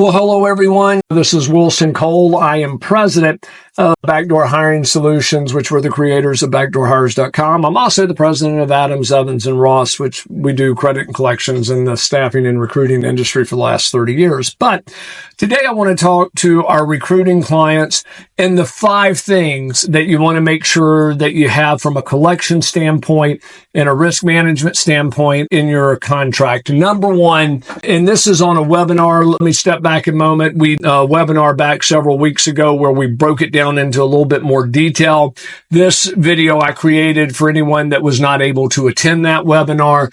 Well, hello, everyone. This is Wilson Cole. I am president of Backdoor Hiring Solutions, which we're the creators of backdoorhires.com. I'm also the president of Adams, Evans, and Ross, which we do credit and collections in the staffing and recruiting industry for the last 30 years. But today I want to talk to our recruiting clients and the 5 things that you want to make sure that you have from a collection standpoint and a risk management standpoint in your contract. Number 1, and this is on a webinar. Let me step back a moment. We webinar back several weeks ago where we broke it down into a little bit more detail. This video I created for anyone that was not able to attend that webinar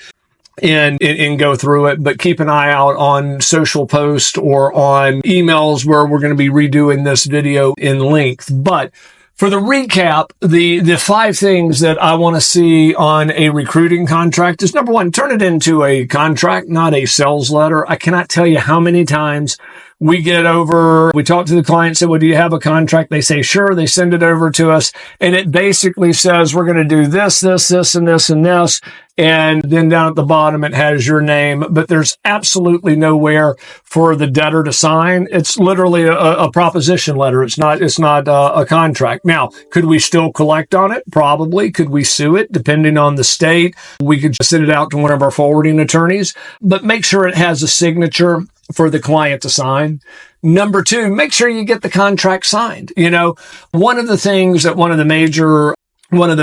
and go through it, but keep an eye out on social posts or on emails where we're going to be redoing this video in length. But for the recap, the 5 things that I want to see on a recruiting contract is, number 1, turn it into a contract, not a sales letter. I cannot tell you how many times we talk to the client, say, well, do you have a contract? They say, sure. They send it over to us. And it basically says, we're going to do this, and this, and this. And then down at the bottom, it has your name, but there's absolutely nowhere for the debtor to sign. It's literally a proposition letter. It's not a contract. Now, could we still collect on it? Probably. Could we sue it? Depending on the state, we could just send it out to one of our forwarding attorneys, but make sure it has a signature for the client to sign. Number 2, make sure you get the contract signed. You know, one of the things that one of the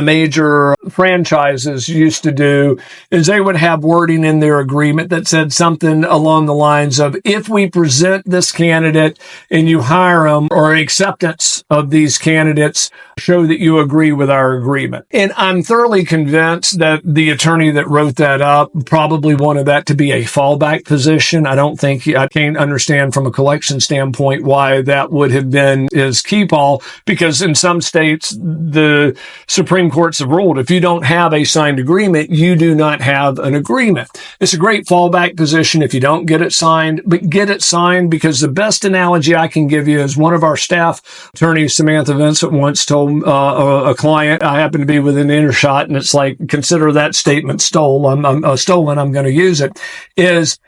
major franchises used to do is they would have wording in their agreement that said something along the lines of, if we present this candidate and you hire them, or acceptance of these candidates, show that you agree with our agreement. And I'm thoroughly convinced that the attorney that wrote that up probably wanted that to be a fallback position. I can't understand from a collection standpoint why that would have been his keep all, because in some states, the Supreme Courts have ruled if you don't have a signed agreement, you do not have an agreement. It's a great fallback position if you don't get it signed, but get it signed, because the best analogy I can give you is one of our staff attorneys, Samantha Vincent, once told a client, I happen to be within earshot, and it's like, consider that statement stolen. I'm going to use it, is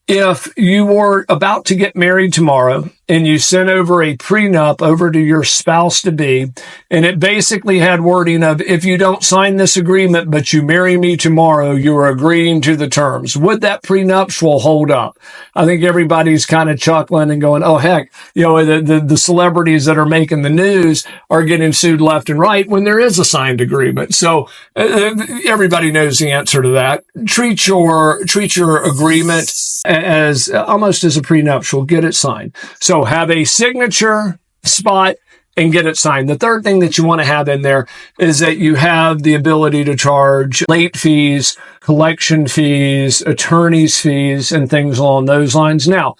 if you were about to get married tomorrow and you sent over a prenup over to your spouse-to-be, and it basically had wording of, if you don't sign this agreement but you marry me tomorrow, you are agreeing to the terms, would that prenuptial hold up? I think everybody's kind of chuckling and going, oh, heck, you know, the celebrities that are making the news are getting sued left and right when there is a signed agreement. So everybody knows the answer to that. Treat your agreement as almost as a prenuptial. Get it signed. So have a signature spot and get it signed. The third thing that you want to have in there is that you have the ability to charge late fees, collection fees, attorney's fees, and things along those lines. Now,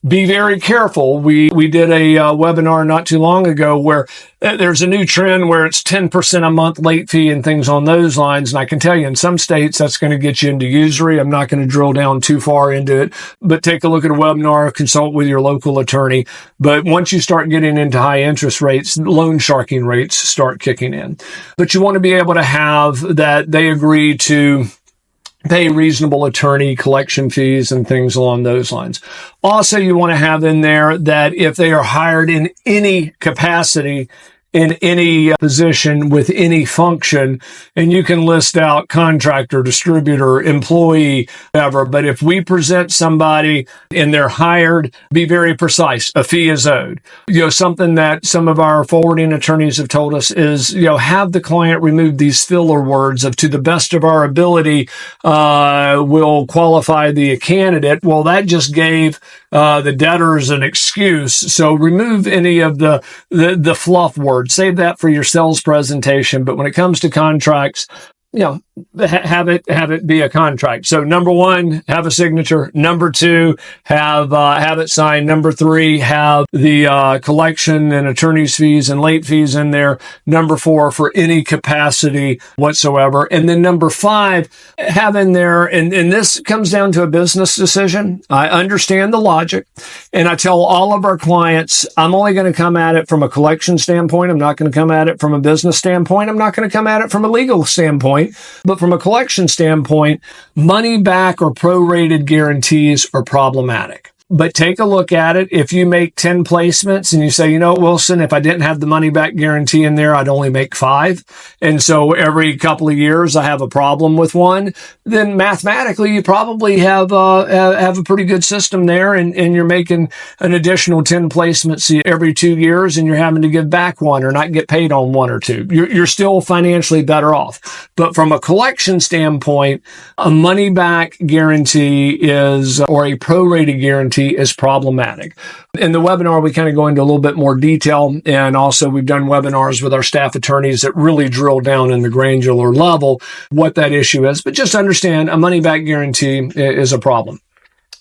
be very careful. We did a webinar not too long ago where there's a new trend where it's 10% a month late fee and things on those lines. And I can tell you in some states that's going to get you into usury. I'm not going to drill down too far into it, but take a look at a webinar, consult with your local attorney. But once you start getting into high interest rates, loan sharking rates start kicking in. But you want to be able to have that they agree to pay reasonable attorney collection fees and things along those lines. Also, you want to have in there that if they are hired in any capacity, in any position with any function, and you can list out contractor, distributor, employee, whatever. But if we present somebody and they're hired, be very precise. A fee is owed. You know, something that some of our forwarding attorneys have told us is, you know, have the client remove these filler words of, to the best of our ability, will qualify the candidate. Well, that just gave the debtors an excuse. So remove any of the fluff words. Save that for your sales presentation. But when it comes to contracts, you know, have it be a contract. So number 1, have a signature. Number 2, have it signed. Number 3, have the collection and attorney's fees and late fees in there. Number 4, for any capacity whatsoever. And then number 5, have in there, and this comes down to a business decision. I understand the logic, and I tell all of our clients, I'm only going to come at it from a collection standpoint. I'm not going to come at it from a business standpoint. I'm not going to come at it from a legal standpoint. But from a collection standpoint, money back or prorated guarantees are problematic. But take a look at it. If you make 10 placements and you say, you know, Wilson, if I didn't have the money back guarantee in there, I'd only make 5. And so every couple of years I have a problem with one, then mathematically you probably have a pretty good system there, and you're making an additional 10 placements every 2 years, and you're having to give back one or not get paid on 1 or 2. You're still financially better off. But from a collection standpoint, a money back guarantee or a prorated guarantee is problematic. In the webinar, we kind of go into a little bit more detail, and also we've done webinars with our staff attorneys that really drill down in the granular level what that issue is. But just understand, a money back guarantee is a problem.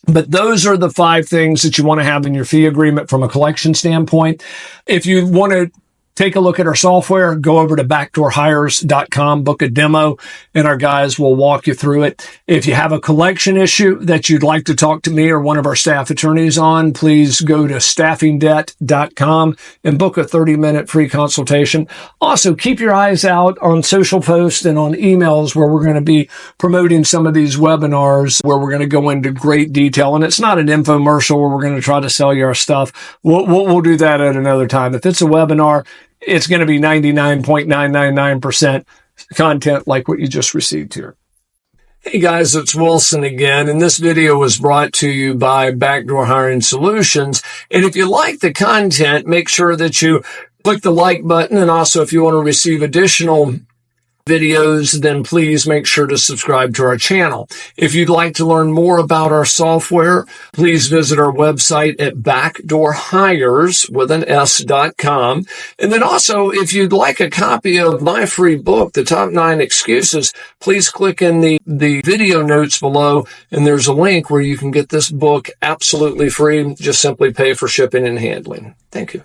But those are the 5 things that you want to have in your fee agreement from a collection standpoint. If you want to take a look at our software, go over to backdoorhires.com, book a demo, and our guys will walk you through it. If you have a collection issue that you'd like to talk to me or one of our staff attorneys on, please go to staffingdebt.com and book a 30-minute free consultation. Also, keep your eyes out on social posts and on emails where we're going to be promoting some of these webinars where we're going to go into great detail. And it's not an infomercial where we're going to try to sell you our stuff. We'll do that at another time. If it's a webinar, it's going to be 99.999% content like what you just received here. Hey guys, it's Wilson again, and this video was brought to you by Backdoor Hiring Solutions. And if you like the content, make sure that you click the like button. And also, if you want to receive additional videos, then please make sure to subscribe to our channel. If you'd like to learn more about our software, please visit our website at backdoorhires.com. And then also, if you'd like a copy of my free book, The Top 9 Excuses, please click in the video notes below, and there's a link where you can get this book absolutely free. Just simply pay for shipping and handling. Thank you.